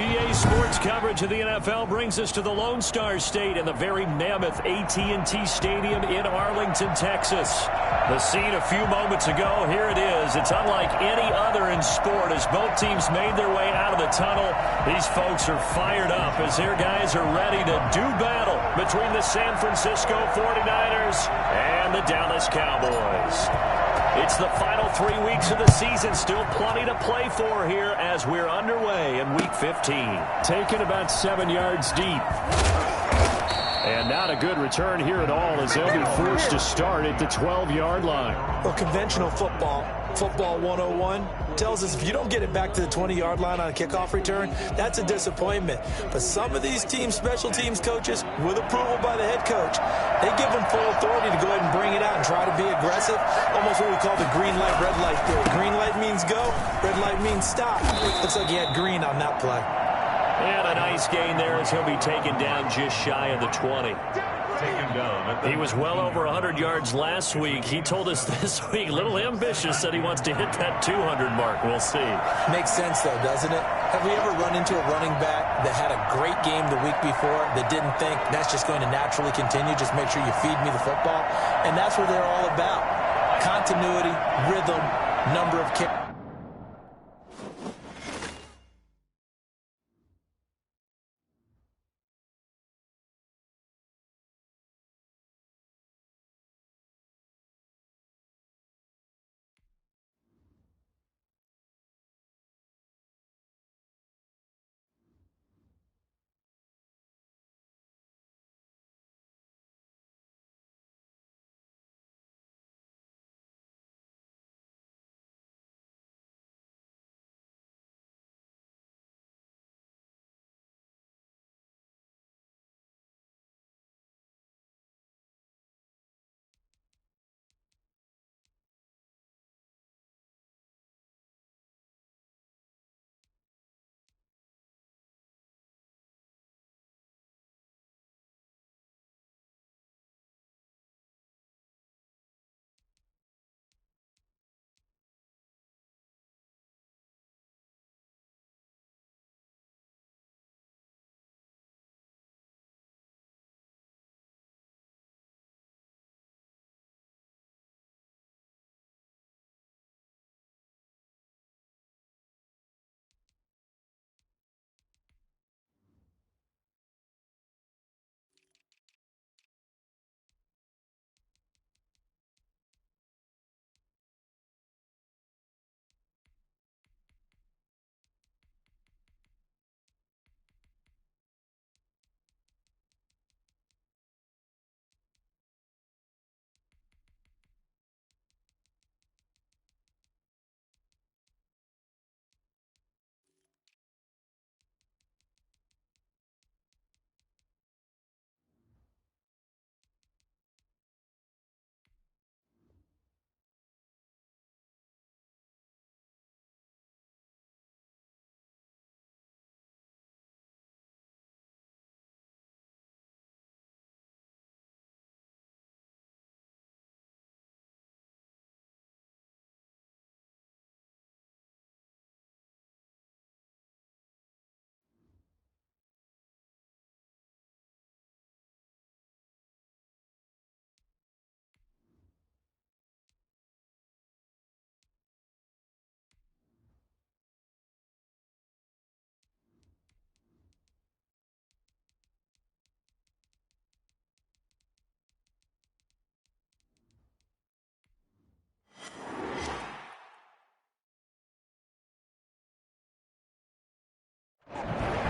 EA Sports coverage of the NFL brings us to the Lone Star State in the very mammoth AT&T Stadium in Arlington, Texas. The scene a few moments ago, here it is. It's unlike any other in sport as both teams made their way out of the tunnel. These folks are fired up as their guys are ready to do battle between the San Francisco 49ers and the Dallas Cowboys. It's the final 3 weeks of the season. Still plenty to play for here as we're underway in Week 15. Taken about 7 yards deep. And not a good return here at all as they'll be forced to start at the 12-yard line. Well, conventional football 101, tells us if you don't get it back to the 20-yard line on a kickoff return, that's a disappointment. But some of these teams, special teams coaches, with approval by the head coach, they give them full authority to go ahead and bring it out and try to be aggressive, almost what we call the green light, red light theory. Green light means go, red light means stop. Looks like he had green on that play. And a nice gain there as he'll be taken down just shy of the 20. He was well over 100 yards last week. He told us this week, a little ambitious, said he wants to hit that 200 mark. We'll see. Makes sense, though, doesn't it? Have we ever run into a running back that had a great game the week before that didn't think that's just going to naturally continue? Just make sure you feed me the football. And that's what they're all about. Continuity, rhythm, number of kicks.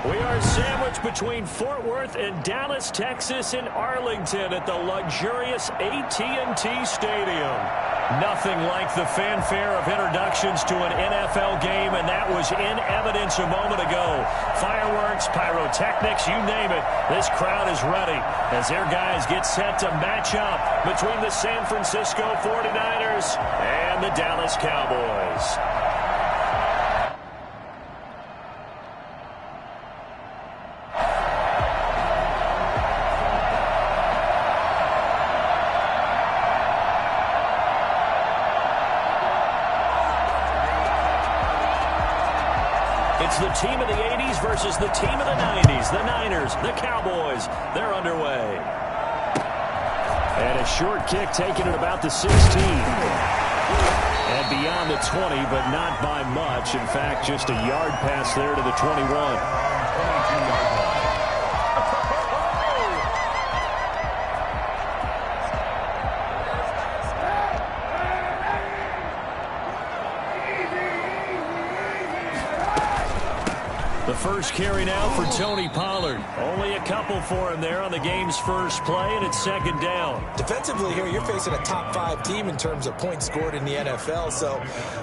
We are sandwiched between Fort Worth and Dallas, Texas, in Arlington at the luxurious AT&T Stadium. Nothing like the fanfare of introductions to an NFL game, and that was in evidence a moment ago. Fireworks, pyrotechnics, you name it. This crowd is ready as their guys get set to match up between the San Francisco 49ers and the Dallas Cowboys. It's the team of the 80s versus the team of the 90s. The Niners, the Cowboys, they're underway. And a short kick taken at about the 16. And beyond the 20, but not by much. In fact, just a yard pass there to the 21. The first carry now for Tony Pollard. Only a couple for him there on the game's first play, and it's second down. Defensively here, you're facing a top 5 team in terms of points scored in the NFL. So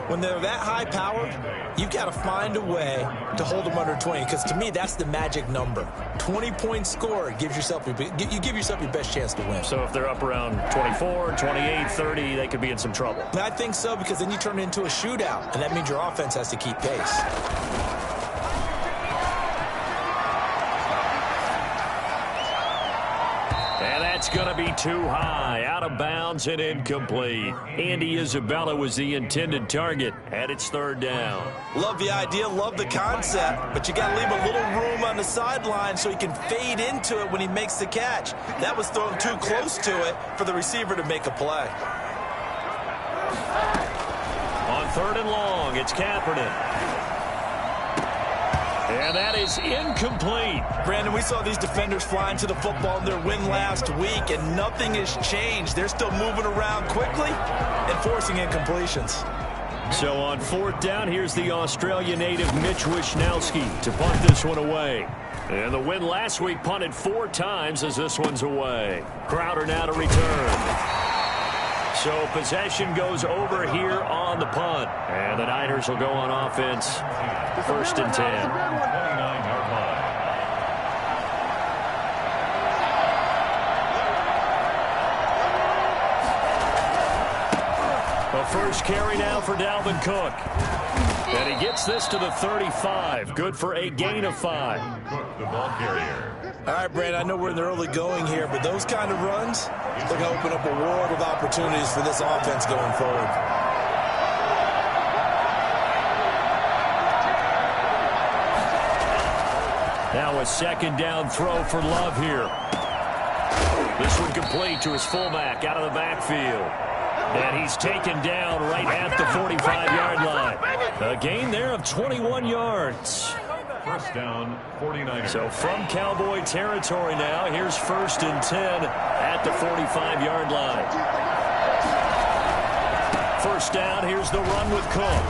when they're that high powered, you've got to find a way to hold them under 20. Because to me, that's the magic number. 20 points scored gives yourself you give yourself your best chance to win. So if they're up around 24, 28, 30, they could be in some trouble. I think so, because then you turn it into a shootout, and that means your offense has to keep pace. It's going to be too high, out of bounds and incomplete. Andy Isabella was the intended target, and it's third down. Love the idea, love the concept, but you got to leave a little room on the sideline so he can fade into it when he makes the catch. That was thrown too close to it for the receiver to make a play. On third and long, it's Kaepernick. And that is incomplete. Brandon, we saw these defenders flying to the football in their win last week, and nothing has changed. They're still moving around quickly and forcing incompletions. So on fourth down, here's the Australia native Mitch Wishnowsky to punt this one away. And the win last week punted 4 times as this one's away. Crowder now to return. So possession goes over here on the punt. And the Niners will go on offense. First and 10. 29-yard line. A first carry now for Dalvin Cook. And he gets this to the 35. Good for a gain of 5. The ball carrier. All right, Brandon, I know we're in the early going here, but those kind of runs, they're going to open up a world of opportunities for this offense going forward. Now a second down throw for Love here. This one complete to his fullback out of the backfield. And he's taken down right at the 45-yard line. A gain there of 21 yards. First down, 49ers. So from Cowboy territory now, here's first and 10 at the 45-yard line. First down, here's the run with Cook.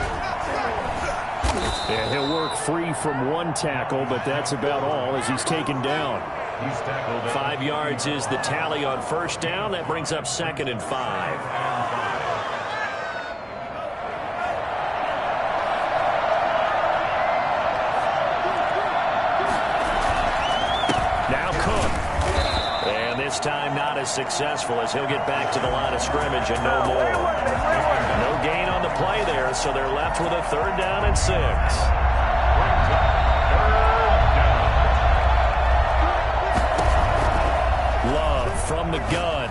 And he'll work free from one tackle, but that's about all as he's taken down. 5 yards is the tally on first down. That brings up second and 5. Now Cook. And this time not as successful as he'll get back to the line of scrimmage and no more. No gain on the play there, so they're left with a third down and 6. Love from the gun.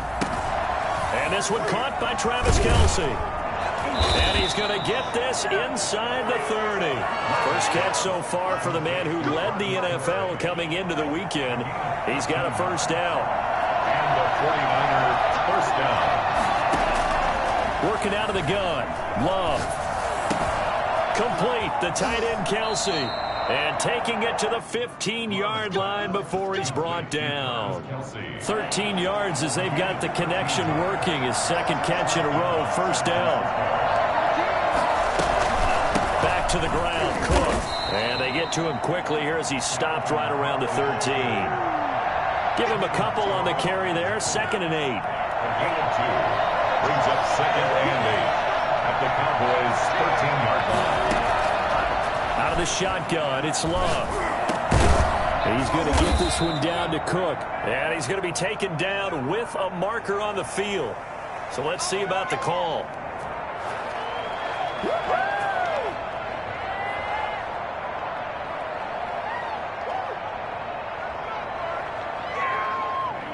And this one caught by Travis Kelce. And he's going to get this inside the 30. First catch so far for the man who led the NFL coming into the weekend. He's got a first down. And the 49ers first down. Working out of the gun. Love. Complete. The tight end Kelce. And taking it to the 15-yard line before he's brought down. 13 yards as they've got the connection working. His second catch in a row. First down. Back to the ground. Cook. And they get to him quickly here as he stopped right around the 13. Give him a couple on the carry there. Second and 8. A gain of 2. Brings up second and 8 at the Cowboys' 13-yard line. Out of the shotgun, it's Love. He's going to get this one down to Cook. And he's going to be taken down with a marker on the field. So let's see about the call.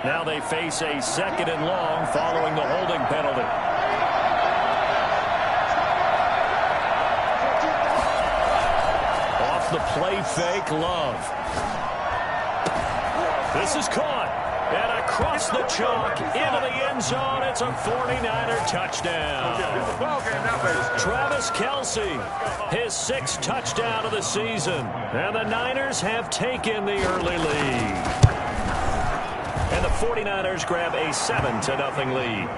Now they face a second and long following the holding penalty. Off the play fake Love. This is caught. And across the chalk into the end zone. It's a 49er touchdown. Travis Kelce, his 6th touchdown of the season. And the Niners have taken the early lead. And the 49ers grab a 7-0 lead.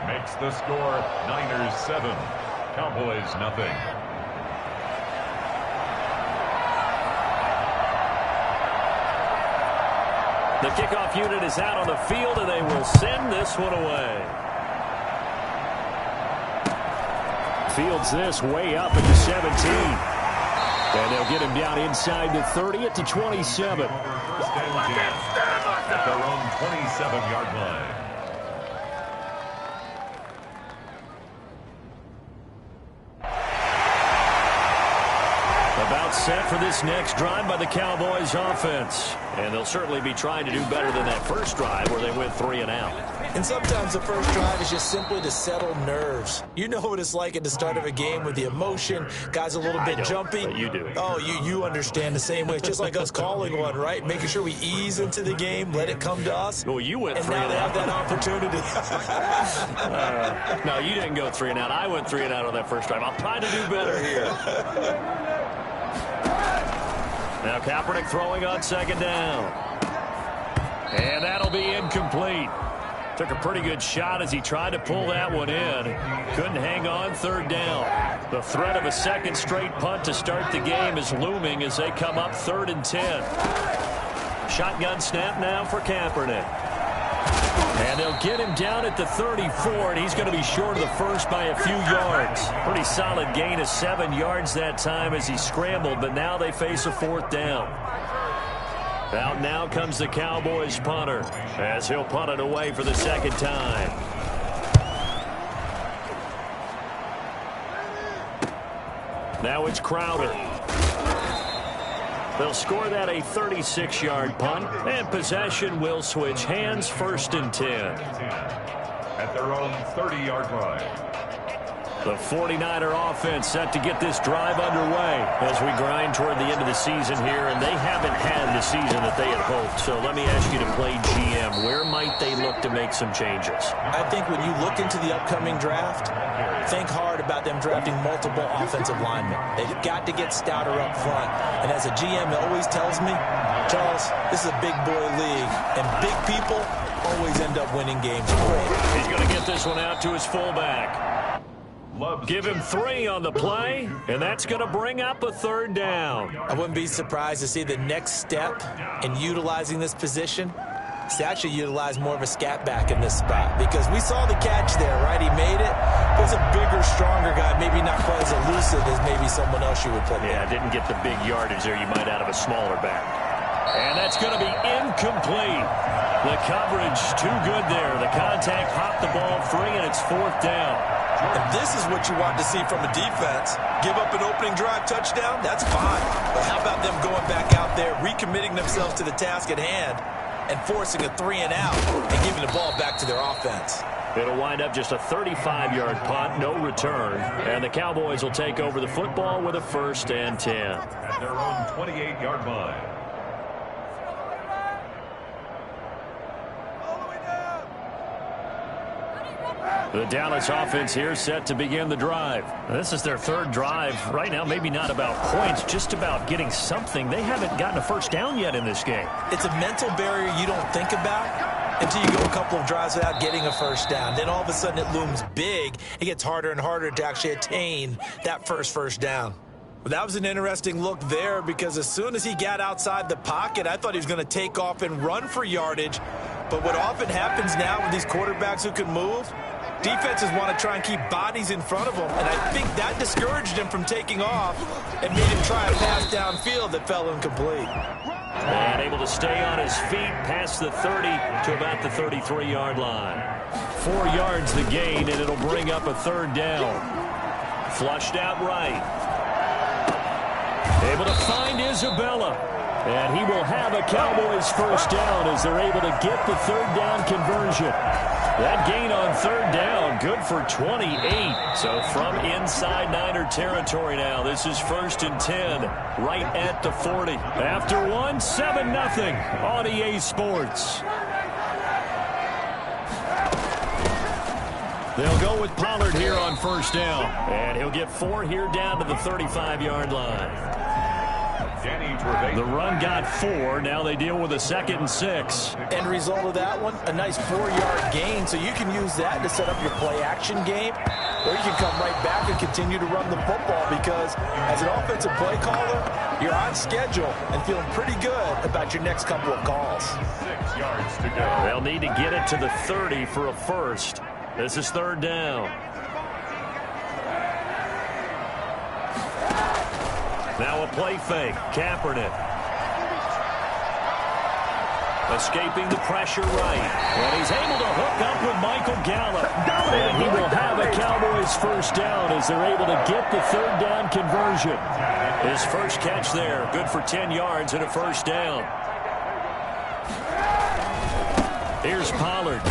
Makes the score Niners 7, Cowboys nothing. The kickoff unit is out on the field, and they will send this one away. Fields this way up at the 17. And they'll get him down inside the 30 at the 27. At their own 27-yard line. About set for this next drive by the Cowboys offense. And they'll certainly be trying to do better than that first drive where they went 3 and out. And sometimes the first drive is just simply to settle nerves. You know what it's like at the start of a game with the emotion. Guys a little bit jumpy. But you do. Oh, you understand the same way. It's just like us calling one, right? Making sure we ease into the game, let it come to us. Well, you went and 3 now and they out. have that opportunity. No, you didn't go 3 and out. I went 3 and out on that first drive. I'll try to do better here. Now Kaepernick throwing on 2nd down. And that'll be incomplete. Took a pretty good shot as he tried to pull that one in. Couldn't hang on 3rd down. The threat of a 2nd straight punt to start the game is looming as they come up 3rd and 10. Shotgun snap now for Kaepernick. And they'll get him down at the 34, and he's going to be short of the first by a few yards. Pretty solid gain of 7 yards that time as he scrambled, but now they face a 4th down. Out now comes the Cowboys punter as he'll punt it away for the 2nd time. Now it's Crowder. They'll score that a 36-yard punt, and possession will switch hands, 1st and 10. At their own 30-yard line. The 49er offense set to get this drive underway as we grind toward the end of the season here, and they haven't had the season that they had hoped. So let me ask you to play GM. Where might they look to make some changes? I think when you look into the upcoming draft, think hard about them drafting multiple offensive linemen. They've got to get stouter up front. And as a GM, it always tells me, Charles, this is a big boy league, and big people always end up winning games for him. He's going to get this one out to his fullback. Give him 3 on the play, and that's going to bring up a 3rd down. I wouldn't be surprised to see the next step in utilizing this position is to actually utilize more of a scat back in this spot, because we saw the catch there, right? He made it. There's a bigger, stronger guy, maybe not quite as elusive as maybe someone else you would put there. Yeah, didn't get the big yardage there you might out of a smaller back. And that's going to be incomplete. The coverage too good there. The contact popped the ball free, and it's 4th down. And this is what you want to see from a defense. Give up an opening drive touchdown, that's fine. But how about them going back out there, recommitting themselves to the task at hand, and forcing a 3 and out and giving the ball back to their offense? It'll wind up just a 35-yard punt, no return. And the Cowboys will take over the football with a 1st and 10. At their own 28-yard line. The Dallas offense here set to begin the drive. This is their 3rd drive. Right now, maybe not about points, just about getting something. They haven't gotten a 1st down yet in this game. It's a mental barrier you don't think about until you go a couple of drives without getting a 1st down. Then all of a sudden it looms big. It gets harder and harder to actually attain that first down. Well, that was an interesting look there, because as soon as he got outside the pocket, I thought he was going to take off and run for yardage. But what often happens now with these quarterbacks who can move, defenses want to try and keep bodies in front of them, and I think that discouraged him from taking off and made him try a pass downfield that fell incomplete. And able to stay on his feet past the 30 to about the 33-yard line. 4 yards the gain, and it'll bring up a 3rd down. Flushed out right. Able to find Isabella. And he will have a Cowboys 1st down as they're able to get the 3rd down conversion. That gain on third down, good for 28. So from inside Niner territory now, this is 1st and 10, right at the 40. After one, 7-0 on EA Sports. They'll go with Pollard here on 1st down. And he'll get 4 here down to the 35-yard line. The run got 4. Now they deal with a 2nd and 6. End result of that one, a nice 4-yard gain. So you can use that to set up your play-action game, or you can come right back and continue to run the football because as an offensive play caller, you're on schedule and feeling pretty good about your next couple of calls. 6 yards to go. They'll need to get it to the 30 for a first. This is 3rd down. Now a play fake. Kaepernick. Escaping the pressure right. And he's able to hook up with Michael Gallup. And he will have a Cowboys 1st down as they're able to get the 3rd down conversion. His first catch there. Good for 10 yards and a 1st down. Here's Pollard.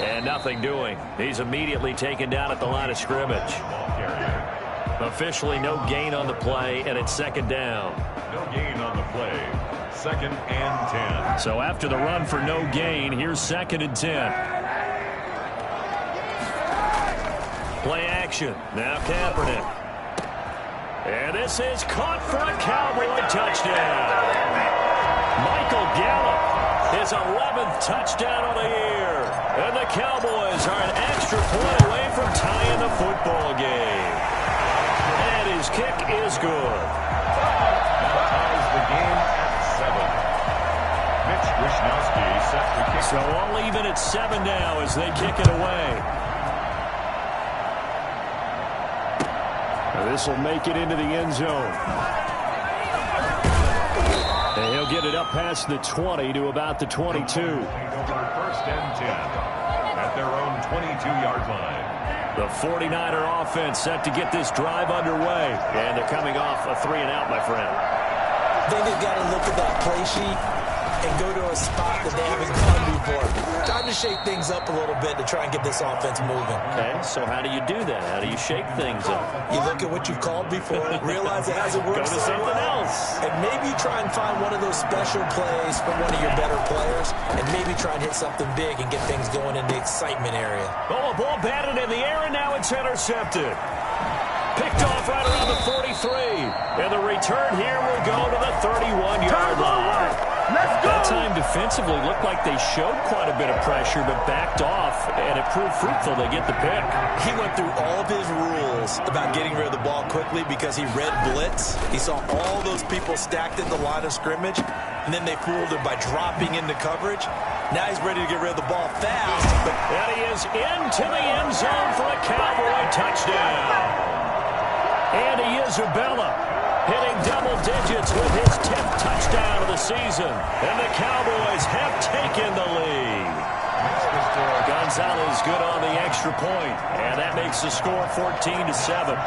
And nothing doing. He's immediately taken down at the line of scrimmage. Officially no gain on the play, and it's 2nd down. No gain on the play. 2nd and 10. So after the run for no gain, here's 2nd and 10. Play action. Now Kaepernick. And this is caught for a Cowboy touchdown. Michael Gallup, his 11th touchdown of the year. And the Cowboys are an extra point away from tying the football game. And his kick is good. Ties the game at 7. Mitch Wishnowsky set the kick. So all even at 7 now as they kick it away. This will make it into the end zone. And he'll get it up past the 20 to about the 22. 1st and 10 at their own 22-yard line. The 49er offense set to get this drive underway. And they're coming off a 3-and-out, my friend. I think they've got to look at that play sheet and go to a spot that they haven't gone before. Time to shake things up a little bit to try and get this offense moving. Okay, so how do you do that? How do you shake things up? You look at what you've called before, realize it hasn't worked Go to so something well, else. and maybe try and find one of those special plays from one of your better players, and maybe try and hit something big and get things going in the excitement area. Oh, a ball batted in the air, and now it's intercepted. Picked off right around the 43. And the return here will go to the 31-yard line. That time defensively looked like they showed quite a bit of pressure, but backed off, and it proved fruitful. They get the pick. He went through all of his rules about getting rid of the ball quickly because he read blitz. He saw all those people stacked at the line of scrimmage, and then they fooled him by dropping into coverage. Now he's ready to get rid of the ball fast. But and he is into the end zone for a Cowboy touchdown. Andy Isabella hitting double digits with his 10th touchdown of the season. And the Cowboys have taken the lead. Gonzalez good on the extra point. And that makes the score 14-7.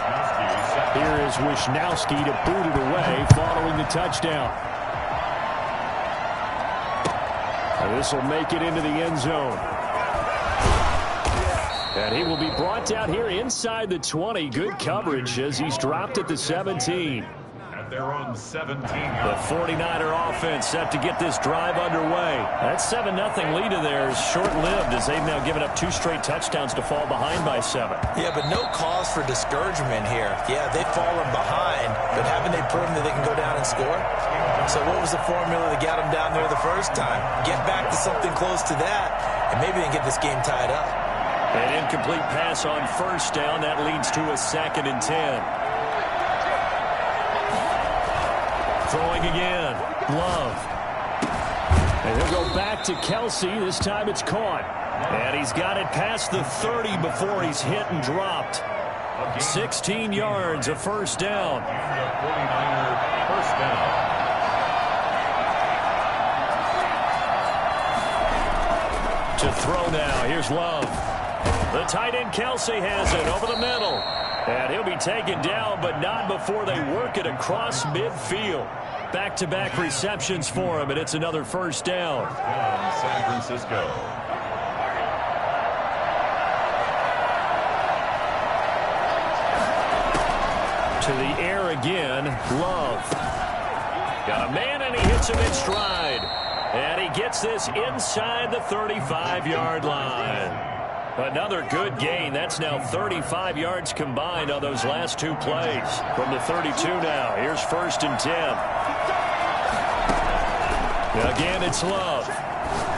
Here is Wishnowsky to boot it away following the touchdown. And this will make it into the end zone. And he will be brought down here inside the 20. Good coverage as he's dropped at the 17. At their own 17. The 49er offense set to get this drive underway. That 7-0 lead of theirs short-lived as they've now given up 2 straight touchdowns to fall behind by 7. yeah, but no cause for discouragement here. Yeah, they've fallen behind, but haven't they proven that they can go down and score? So what was the formula that got them down there the first time? Get back to something close to that, and maybe they can get this game tied up. An incomplete pass on 1st down. That leads to a 2nd and 10. Throwing again. Love. And he'll go back to Kelsey. This time it's caught. And he's got it past the 30 before he's hit and dropped. 16 yards, a 1st down. 49er 1st down. To throw now. Here's Love. The tight end Kelsey has it over the middle. And he'll be taken down, but not before they work it across midfield. Back-to-back receptions for him, and it's another 1st down. San Francisco. To the air again, Love. Got a man, and he hits him in stride. And he gets this inside the 35-yard line. Another good gain. That's now 35 yards combined on those last two plays. From the 32 now. Here's 1st and 10. Again, it's Love.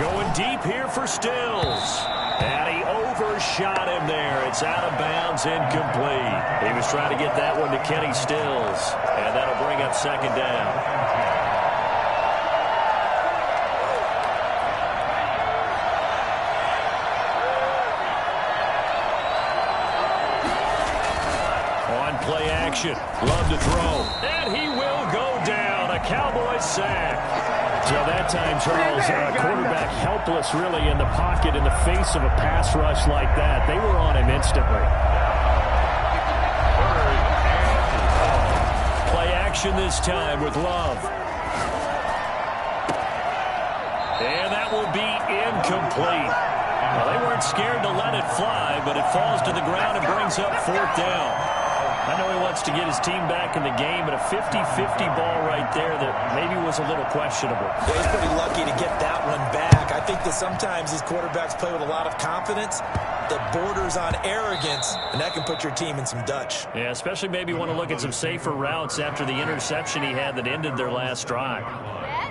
Going deep here for Stills. And he overshot him there. It's out of bounds, incomplete. He was trying to get that one to Kenny Stills. And that'll bring up 2nd down. Play action. Love to throw. And he will go down. A Cowboys sack. So that time, Charles, quarterback helpless really in the pocket in the face of a pass rush like that. They were on him instantly. Play action this time with Love. And that will be incomplete. Well, they weren't scared to let it fly, but it falls to the ground and brings up 4th down. I know he wants to get his team back in the game, but a 50-50 ball right there that maybe was a little questionable. Yeah, he's pretty lucky to get that one back. I think that sometimes these quarterbacks play with a lot of confidence that borders on arrogance, and that can put your team in some Dutch. Yeah, especially maybe want to look at some safer routes after the interception he had that ended their last drive.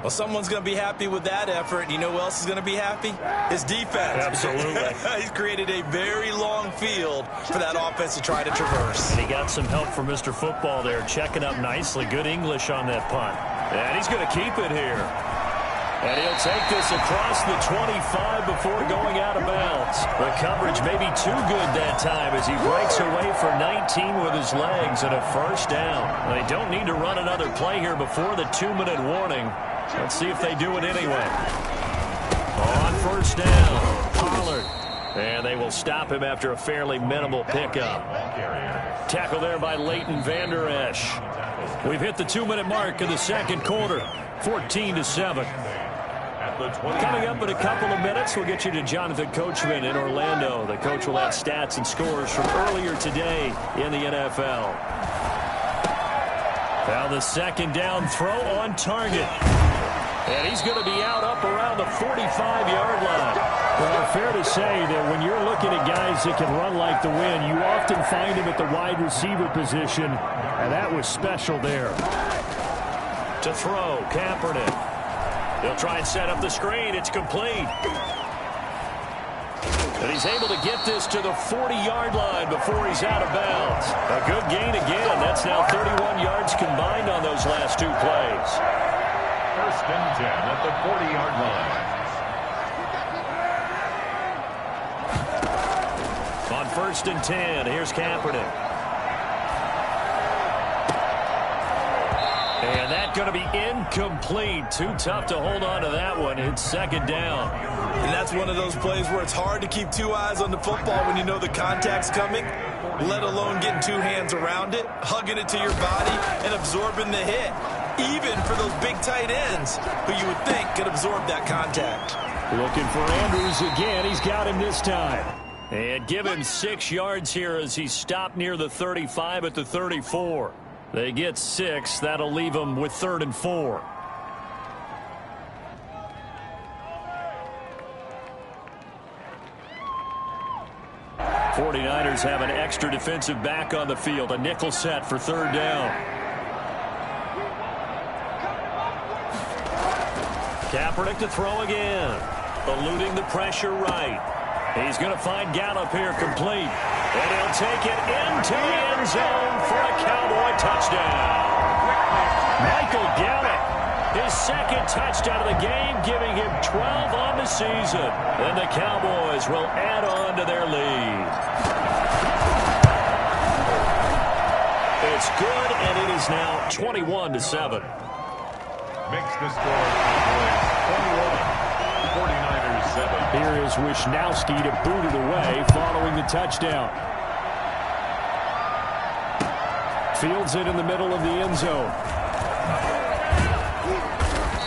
Well, someone's going to be happy with that effort. You know who else is going to be happy? His defense. Absolutely. He's created a very long field for that offense to try to traverse. And he got some help from Mr. Football there, checking up nicely. Good English on that punt. And he's going to keep it here. And he'll take this across the 25 before going out of bounds. The coverage may be too good that time as he breaks away for 19 with his legs and a 1st down. They don't need to run another play here before the 2-minute warning. Let's see if they do it anyway. On 1st down, Pollard. And they will stop him after a fairly minimal pickup. Tackle there by Leighton Vander Esch. We've hit the 2-minute mark of the 2nd quarter. 14-7. Coming up in a couple of minutes, we'll get you to Jonathan Coachman in Orlando. The coach will have stats and scores from earlier today in the NFL. Now the 2nd down throw on target. And he's going to be out up around the 45-yard line. Well, fair to say that when you're looking at guys that can run like the wind, you often find him at the wide receiver position, and that was special there. To throw, Kaepernick. He'll try and set up the screen. It's complete. And he's able to get this to the 40-yard line before he's out of bounds. A good gain again. That's now 31 yards combined on those last two plays. 1st and 10 at the 40-yard line. On 1st and 10, here's Kaepernick. And that's going to be incomplete. Too tough to hold on to that one. It's 2nd down. And that's one of those plays where it's hard to keep two eyes on the football when you know the contact's coming, let alone getting two hands around it, hugging it to your body, and absorbing the hit. Even for those big tight ends who you would think could absorb that contact. Looking for Andrews again. He's got him this time. And give him 6 yards here as he stopped near the 35 at the 34. They get 6. That'll leave them with 3rd and 4. '49ers have an extra defensive back on the field. A nickel set for 3rd down. Kaepernick to throw again. Eluding the pressure right. He's going to find Gallup here complete. And he'll take it into the end zone for a Cowboy touchdown. Michael Gallup, his 2nd touchdown of the game, giving him 12 on the season. And the Cowboys will add on to their lead. It's good, and it is now 21-7. Makes the score Cowboys 21. 49ers 7. Here is Wisnowski to boot it away following the touchdown. Fields it in the middle of the end zone.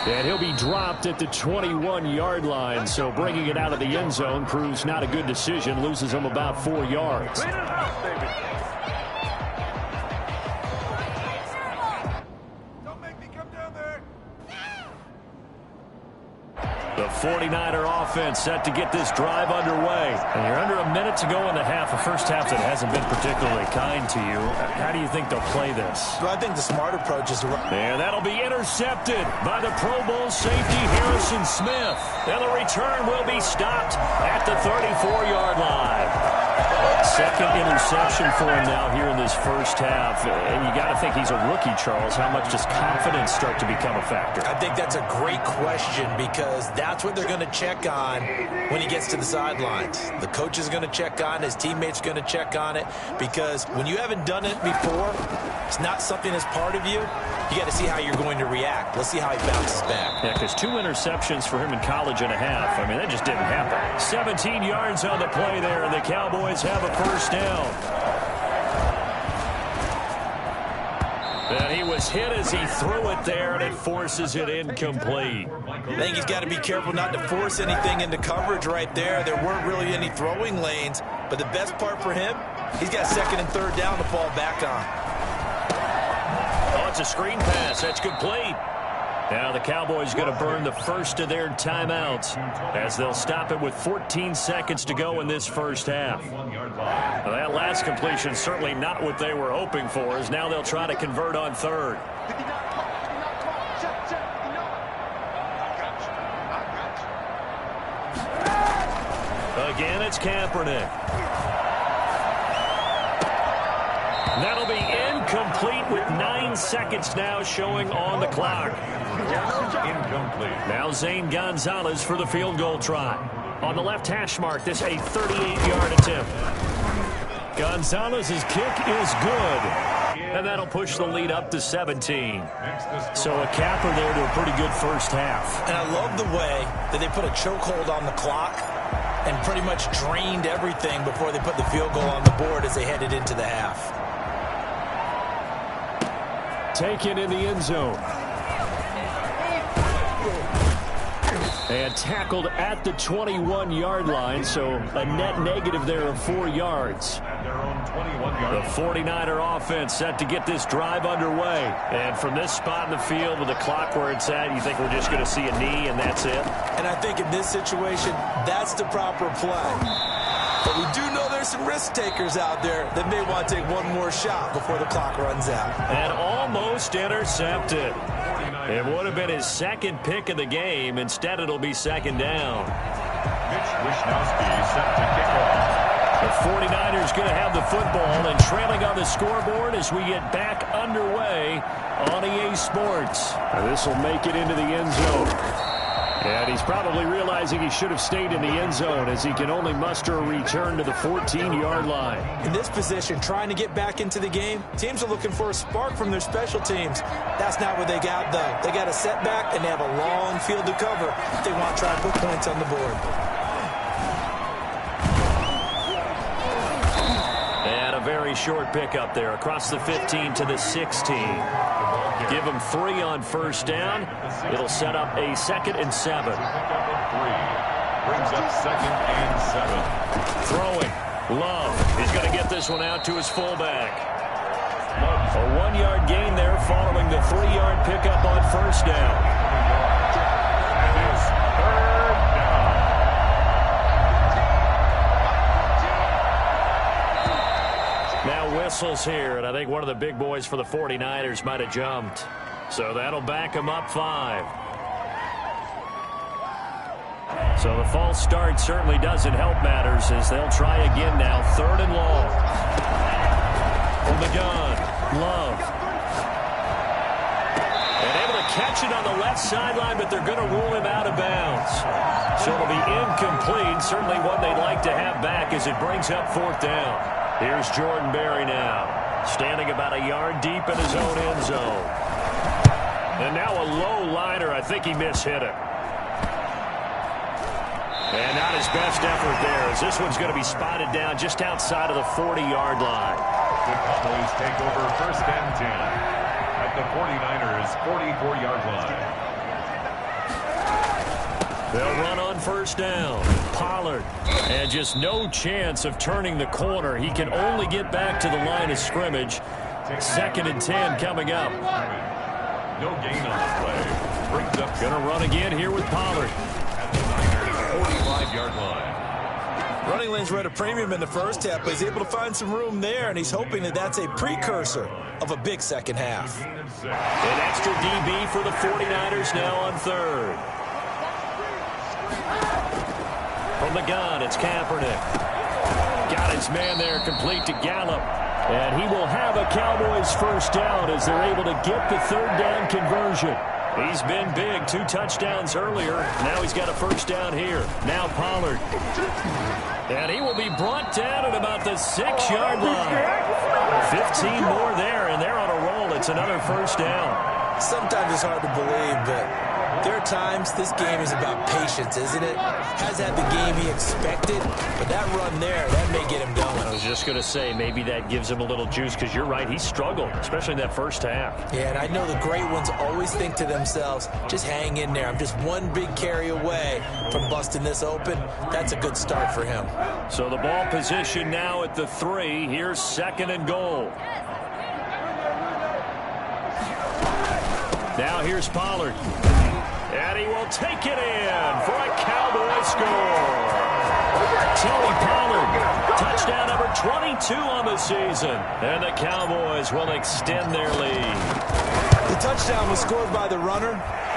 And he'll be dropped at the 21-yard line, so bringing it out of the end zone proves not a good decision, loses him about 4 yards. The 49er offense set to get this drive underway. And you're under a minute to go in the half, a first half that hasn't been particularly kind to you. How do you think they'll play this? Well, I think the smart approach is to run. And that'll be intercepted by the Pro Bowl safety Harrison Smith. And the return will be stopped at the 34-yard line. Second interception for him now here in this first half. And you got to think he's a rookie, Charles. How much does confidence start to become a factor? I think that's a great question because that's what they're going to check on when he gets to the sidelines. The coach is going to check on, his teammates are going to check on it, because when you haven't done it before, it's not something that's part of you. You got to see how you're going to react. Let's see how he bounces back. Yeah, because 2 interceptions for him in college and a half. I mean, that just didn't happen. 17 yards on the play there, and the Cowboys have a first down. And he was hit as he threw it there, and it forces it incomplete. I think he's got to be careful not to force anything into coverage right there. There weren't really any throwing lanes, but the best part for him, he's got second and third down to fall back on. Oh, it's a screen pass. That's complete. Now the Cowboys going to burn the first of their timeouts as they'll stop it with 14 seconds to go in this first half. Well, that last completion certainly not what they were hoping for, as now they'll try to convert on third. Again, it's Kaepernick. That'll be incomplete with 9 seconds now showing on the clock. Incomplete. Now Zane Gonzalez for the field goal try. On the left hash mark, this a 38-yard attempt. Gonzalez's kick is good. And that'll push the lead up to 17. So a capper there to a pretty good first half. And I love the way that they put a chokehold on the clock and pretty much drained everything before they put the field goal on the board as they headed into the half. Taken in the end zone. And tackled at the 21-yard line, so a net negative there of 4 yards. The 49er offense set to get this drive underway. And from this spot in the field with the clock where it's at, you think we're just going to see a knee and that's it? And I think in this situation, that's the proper play. But we do know there's some risk takers out there that may want to take one more shot before the clock runs out. And almost intercepted. It would have been his second pick of the game. Instead, it'll be second down. Mitch Wishnowsky set to kick off. The 49ers going to have the football and trailing on the scoreboard as we get back underway on EA Sports. This will make it into the end zone. And he's probably realizing he should have stayed in the end zone as he can only muster a return to the 14-yard line. In this position, trying to get back into the game, teams are looking for a spark from their special teams. That's not what they got, though. They got a setback, and they have a long field to cover if they want to try and put points on the board. And a very short pickup there across the 15 to the 16. Give them 3 on first down. It'll set up a 2nd and 7. Brings up 2nd and 7. Throwing. Love is going to get this one out to his fullback. A 1-yard gain there following the 3-yard pickup on first down. It is 3rd down. Now whistles here, and I think one of the big boys for the 49ers might have jumped. So that'll back him up 5. So the false start certainly doesn't help matters as they'll try again now. 3rd and long. From the gun, Love. And able to catch it on the left sideline, but they're going to rule him out of bounds. So it'll be incomplete. Certainly one they'd like to have back as it brings up 4th down. Here's Jordan Berry now, standing about a yard deep in his own end zone. And now a low liner. I think he mishit it. And not his best effort there, as this one's going to be spotted down just outside of the 40-yard line. The Cowboys take over 1st and 10 at the 49ers' 44-yard line. They'll run on first down. Pollard. And just no chance of turning the corner. He can only get back to the line of scrimmage. 2nd and 10 coming up. No gain on the play. Brings up. Going to run again here with Pollard. 5-yard line. Running lanes were at a premium in the first half, but he's able to find some room there, and he's hoping that that's a precursor of a big second half. An extra DB for the 49ers now on third. From the gun, it's Kaepernick. Got his man there, complete to Gallup. And he will have a Cowboys first down as they're able to get the third down conversion. He's been big, 2 touchdowns earlier. Now he's got a first down here. Now Pollard. And he will be brought down at about the 6-yard line. 15 more there, and they're on a roll. It's another first down. Sometimes it's hard to believe, but there are times this game is about patience, isn't it? Has had the game he expected, but that run there, that may get him going. I was just going to say, maybe that gives him a little juice, because you're right, he struggled, especially in that first half. Yeah, and I know the great ones always think to themselves, just hang in there. I'm just one big carry away from busting this open. That's a good start for him. So the ball position now at the 3. Here's 2nd and goal. Now here's Pollard. And he will take it in for a Cowboy score. Tony Pollard, touchdown number 22 on the season. And the Cowboys will extend their lead. The touchdown was scored by the runner.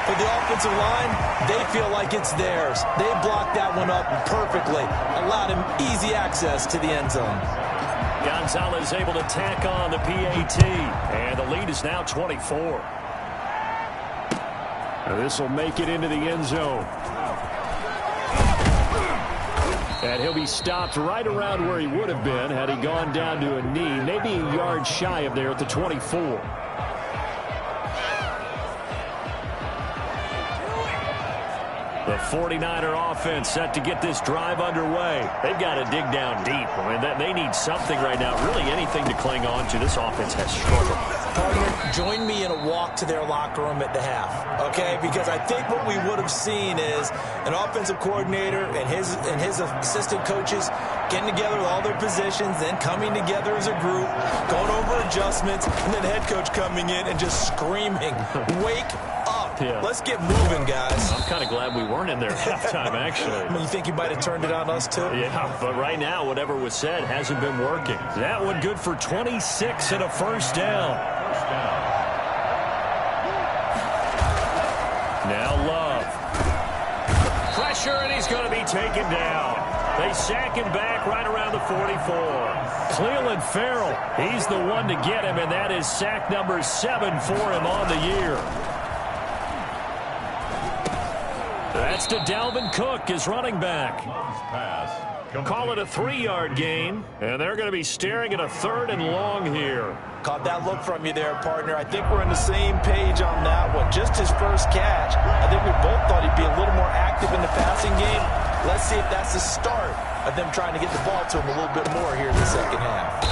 For the offensive line, they feel like it's theirs. They blocked that one up perfectly, allowed him easy access to the end zone. Gonzalez able to tack on the PAT. And the lead is now 24. This will make it into the end zone. And he'll be stopped right around where he would have been had he gone down to a knee, maybe a yard shy of there at the 24. The 49er offense set to get this drive underway. They've got to dig down deep. I mean, they need something right now, really anything to cling on to. This offense has struggled. Partner, join me in a walk to their locker room at the half, okay? Because I think what we would have seen is an offensive coordinator and his assistant coaches getting together with all their positions, then coming together as a group, going over adjustments, and then head coach coming in and just screaming, wake up. Yeah. Let's get moving, guys. I'm kind of glad we weren't in there at halftime, actually. I mean, you think he might have turned it on us, too? Yeah, but right now, whatever was said hasn't been working. That one good for 26 and a first down. Now Love. Pressure, and he's going to be taken down. They sack him back right around the 44. Clelin Ferrell, he's the one to get him, and that is sack number 7 for him on the year. That's to Dalvin Cook, his running back. Call it a 3-yard gain, and they're going to be staring at a 3rd and long here. Caught that look from you there, partner. I think we're on the same page on that one. Just his first catch. I think we both thought he'd be a little more active in the passing game. Let's see if that's the start of them trying to get the ball to him a little bit more here in the second half.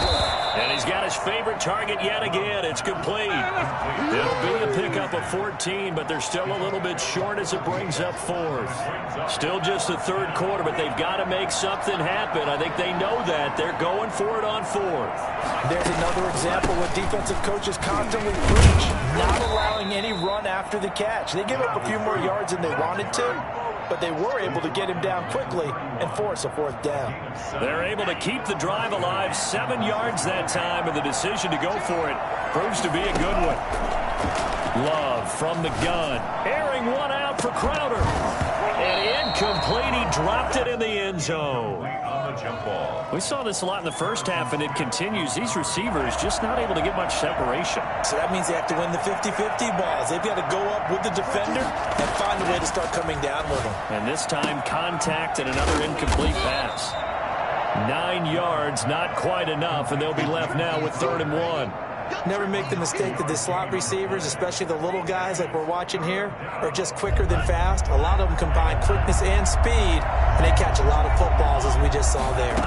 And he's got his favorite target yet again. It's complete. It'll be a pickup of 14, but they're still a little bit short as it brings up 4th. Still just the 3rd quarter, but they've got to make something happen. I think they know that. They're going for it on 4th. There's another example what defensive coaches constantly preach, not allowing any run after the catch. They give up a few more yards than they wanted to, but they were able to get him down quickly and force a 4th down. They're able to keep the drive alive, 7 yards that time, and the decision to go for it proves to be a good one. Love from the gun, airing one out for Crowder. And incomplete, he dropped it in the end zone. We saw this a lot in the first half, and it continues. These receivers just not able to get much separation. So that means they have to win the 50-50 balls. They've got to go up with the defender and find a way to start coming down with them. And this time, contact and another incomplete pass. 9 yards, not quite enough, and they'll be left now with 3rd and 1. Never make the mistake that the slot receivers, especially the little guys like we're watching here, are just quicker than fast. A lot of them combine quickness and speed, and they catch a lot of footballs, as we just saw there.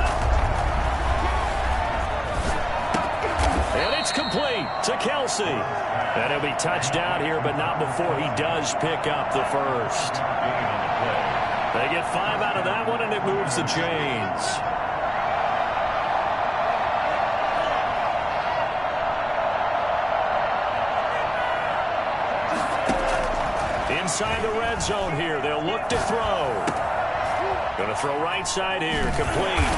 And it's complete to Kelsey. And he'll be touched out here, but not before he does pick up the first. They get 5 out of that one, and it moves the chains. Inside the red zone here, they'll look to throw. Going to throw right side here. Complete.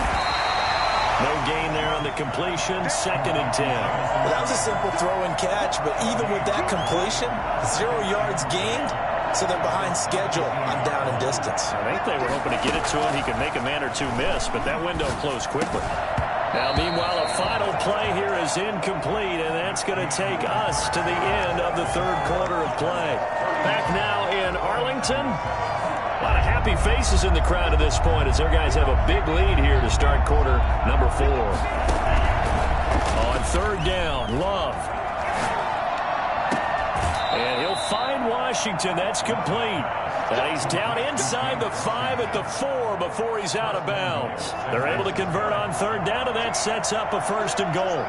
No gain there on the completion. 2nd and 10. Well, that was a simple throw and catch, but even with that completion, 0 yards gained, so they're behind schedule on down and distance. I think they were hoping to get it to him. He could make a man or two miss, but that window closed quickly. Now, meanwhile, a final play here is incomplete, and that's going to take us to the end of the 3rd quarter of play. Back now in Arlington. A lot of happy faces in the crowd at this point as their guys have a big lead here to start quarter number 4. On 3rd down, Love. And he'll find Washington. That's complete. And he's down inside the 5 at the 4 before he's out of bounds. They're able to convert on 3rd down, and that sets up a 1st and goal.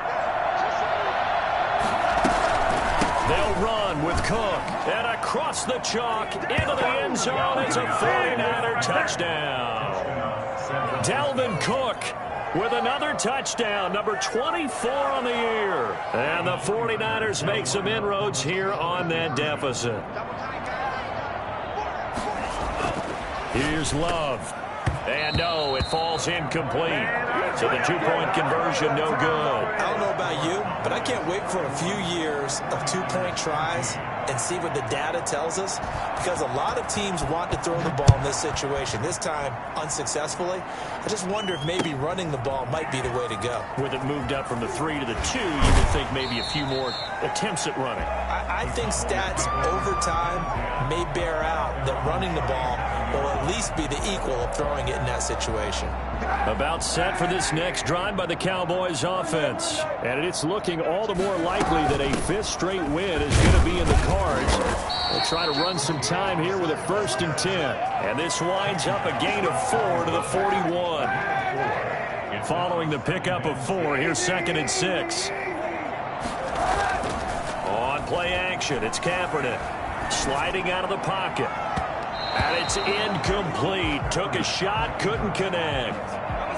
They'll run with Cook. And across the chalk into the end zone. It's a 49er touchdown. Dalvin Cook with another touchdown, number 24 on the year. And the 49ers make some inroads here on that deficit. Here's Love. And no, it falls incomplete. So the 2-point conversion, no good. I don't know about you, but I can't wait for a few years of 2-point tries and see what the data tells us, because a lot of teams want to throw the ball in this situation. This time, unsuccessfully. I just wonder if maybe running the ball might be the way to go. With it moved up from the 3 to the 2, you would think maybe a few more attempts at running. I think stats over time may bear out that running the ball will at least be the equal of throwing it in that situation. About set for this next drive by the Cowboys offense. And it's looking all the more likely that a 5th straight win is going to be in the cards. They'll try to run some time here with a 1st and 10. And this winds up a gain of 4 to the 41. Following the pickup of 4, here's 2nd and 6. On play action, it's Kaepernick. Sliding out of the pocket. And it's incomplete. Took a shot, couldn't connect.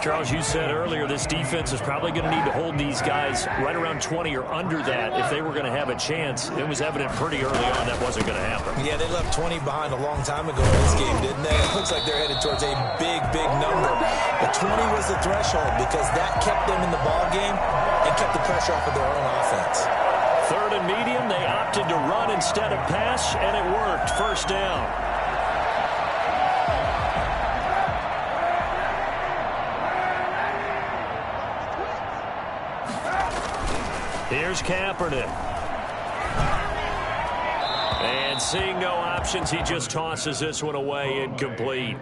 Charles, you said earlier this defense is probably going to need to hold these guys right around 20 or under that if they were going to have a chance. It was evident pretty early on that wasn't going to happen. Yeah, they left 20 behind a long time ago in this game, didn't they? It looks like they're headed towards a big, big number. But 20 was the threshold because that kept them in the ball game and kept the pressure off of their own offense. 3rd and medium, they opted to run instead of pass, and it worked. 1st down. Here's Kaepernick. And seeing no options, he just tosses this one away, incomplete.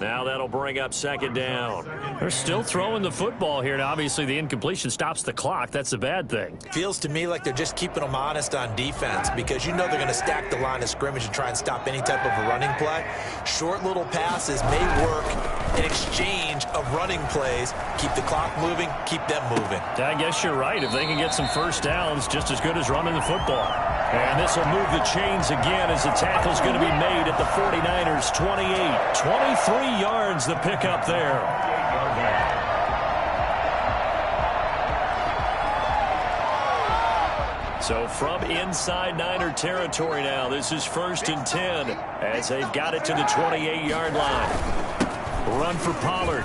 Now that'll bring up 2nd down. They're still throwing the football here, and obviously the incompletion stops the clock. That's a bad thing. Feels to me like they're just keeping them honest on defense because you know they're going to stack the line of scrimmage and try and stop any type of a running play. Short little passes may work in exchange of running plays. Keep the clock moving, keep them moving. I guess you're right. If they can get some 1st downs, just as good as running the football. And this will move the chains again as the tackle's going to be made at the 49ers 28. 23 yards the pickup there. So from inside Niner territory now, this is 1st and 10 as they've got it to the 28-yard line. Run for Pollard.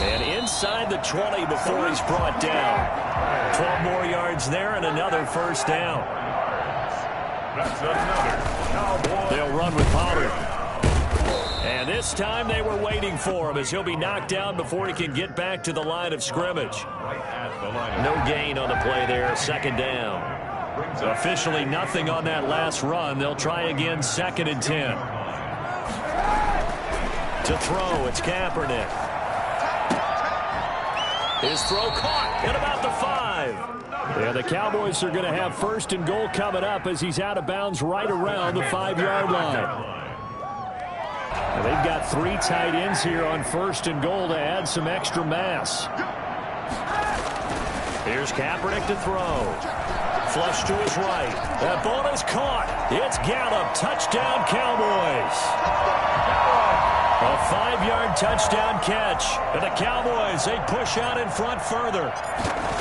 And inside the 20 before he's brought down. 12 more yards there and another 1st down. That's another Cowboy. They'll run with Pollard. And this time they were waiting for him as he'll be knocked down before he can get back to the line of scrimmage. No gain on the play there, 2nd down. Officially nothing on that last run. They'll try again, 2nd and 10. To throw, it's Kaepernick. His throw caught at about the 5. Yeah, the Cowboys are going to have 1st and goal coming up as he's out of bounds right around the 5-yard line. And they've got 3 tight ends here on 1st and goal to add some extra mass. Here's Kaepernick to throw. Flush to his right. That ball is caught. It's Gallup. Touchdown, Cowboys. A 5-yard touchdown catch. And the Cowboys, they push out in front further.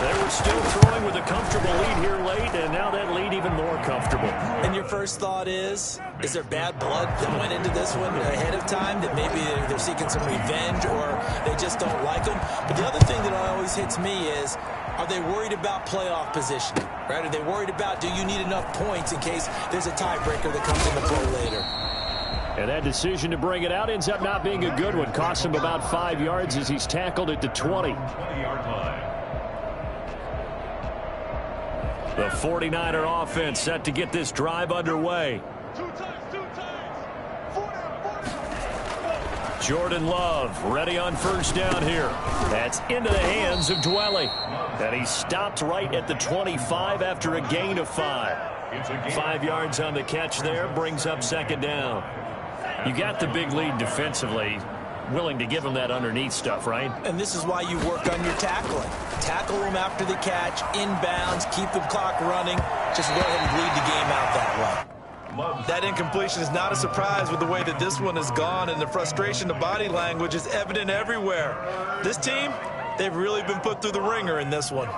They were still throwing with a comfortable lead here late, and now that lead even more comfortable. And your first thought is there bad blood that went into this one ahead of time, that maybe they're seeking some revenge or they just don't like them? But the other thing that always hits me is, are they worried about playoff positioning? Right? Are they worried about, do you need enough points in case there's a tiebreaker that comes into play later? And that decision to bring it out ends up not being a good one. Cost him about 5 yards as he's tackled at the 20. 20-yard line. The 49er offense set to get this drive underway. Jordan Love ready on first down here. That's into the hands of Dwelly. And he stopped right at the 25 after a gain of 5. 5 yards on the catch there, brings up second down. You got the big lead defensively. Willing to give him that underneath stuff, right? And this is why you work on your tackling. Tackle them after the catch, inbounds, keep the clock running. Just go ahead and bleed the game out that way. That incompletion is not a surprise with the way that this one has gone, and the frustration, the body language is evident everywhere. This team, they've really been put through the ringer in this one.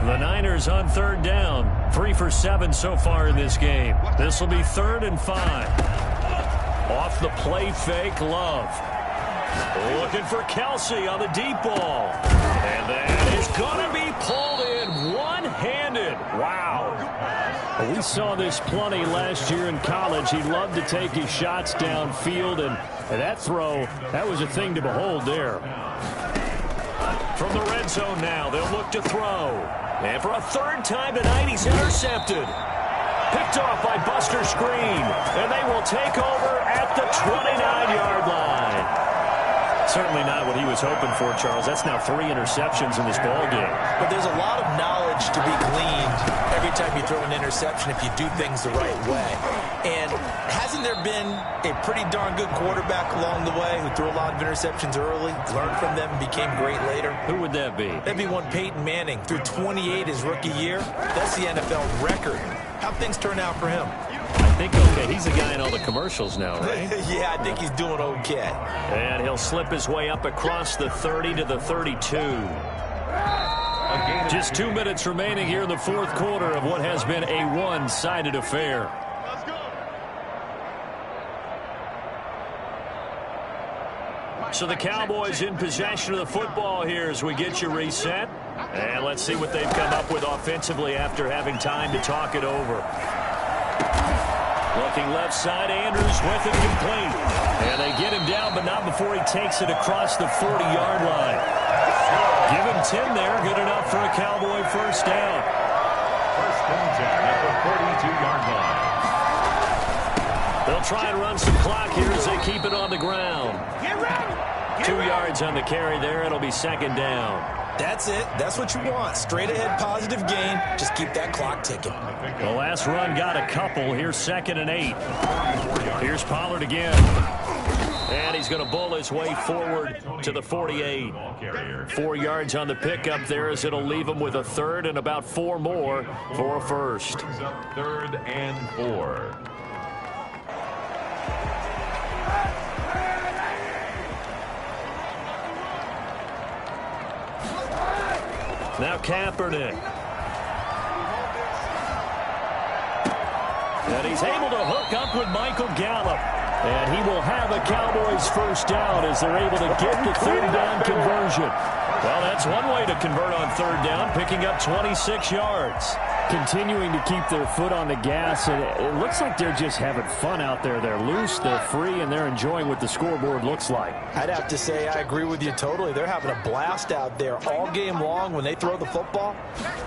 The Niners on third down. 3 for 7 so far in this game. This will be 3rd and 5. Off the play fake, Love. Looking for Kelsey on the deep ball. And that is going to be pulled in one-handed. Wow. We saw this plenty last year in college. He loved to take his shots downfield, and that throw, that was a thing to behold there. From the red zone now, they'll look to throw. And for a 3rd time tonight, he's intercepted. Picked off by Buster Screen. And they will take over at the 29-yard line. Certainly not what he was hoping for, Charles. That's now 3 interceptions in this ballgame. But there's a lot of knowledge to be gleaned every time you throw an interception if you do things the right way. And hasn't there been a pretty darn good quarterback along the way who threw a lot of interceptions early, learned from them, and became great later? Who would that be? That'd be one Peyton Manning. Threw 28 his rookie year. That's the NFL record. How'd things turn out for him? I think, okay, he's the guy in all the commercials now, right? Yeah, I think he's doing okay. And he'll slip his way up across the 30 to the 32. Just 2 minutes remaining here in the 4th quarter of what has been a one-sided affair. So the Cowboys in possession of the football here as we get you reset. And let's see what they've come up with offensively after having time to talk it over. Looking left side, Andrews with it complete. And they get him down, but not before he takes it across the 40-yard line. Give him 10 there, good enough for a Cowboy first down. First and 10 at the 42-yard line. They'll try and run some clock here as they keep it on the ground. 2 yards on the carry there. It'll be second down. That's it. That's what you want. Straight ahead positive gain. Just keep that clock ticking. The last run got a couple. Here's 2nd and 8. Here's Pollard again. And he's going to bull his way forward to the 48. 4 yards on the pickup there as it'll leave him with a 3rd and about 4 more for a first. 3rd and 4. Now Kaepernick. And he's able to hook up with Michael Gallup. And he will have a Cowboys first down as they're able to get the 3rd down conversion. Well, that's one way to convert on 3rd down, picking up 26 yards. Continuing to keep their foot on the gas, and it looks like they're just having fun out there. They're loose, they're free, and they're enjoying what the scoreboard looks like. I'd have to say I agree with you totally. They're having a blast out there all game long. When they throw the football,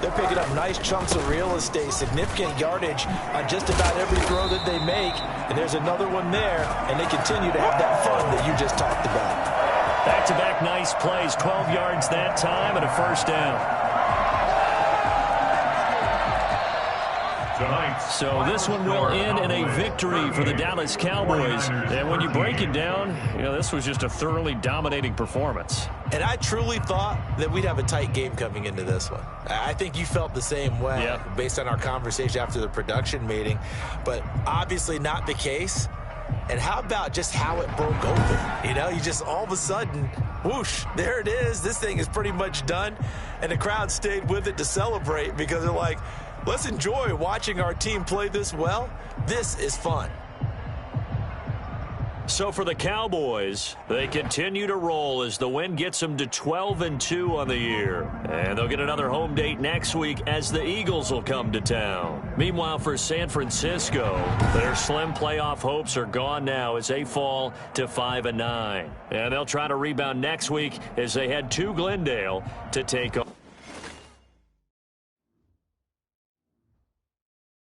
they're picking up nice chunks of real estate, significant yardage on just about every throw that they make. And there's another one there, and they continue to have that fun that you just talked about. Back-to-back nice plays, 12 yards that time, and a first down. Tonight points. So this one will end in a victory for the Dallas Cowboys. And when you break it down, this was just a thoroughly dominating performance. And I truly thought that we'd have a tight game coming into this one. I think you felt the same way based on our conversation after the production meeting, but obviously not the case. And how about just how it broke open? You just all of a sudden, whoosh, there it is. This thing is pretty much done. And the crowd stayed with it to celebrate because they're like, let's enjoy watching our team play this well. This is fun. So for the Cowboys, they continue to roll as the win gets them to 12-2 on the year. And they'll get another home date next week as the Eagles will come to town. Meanwhile, for San Francisco, their slim playoff hopes are gone now as they fall to 5-9. And they'll try to rebound next week as they head to Glendale to take on.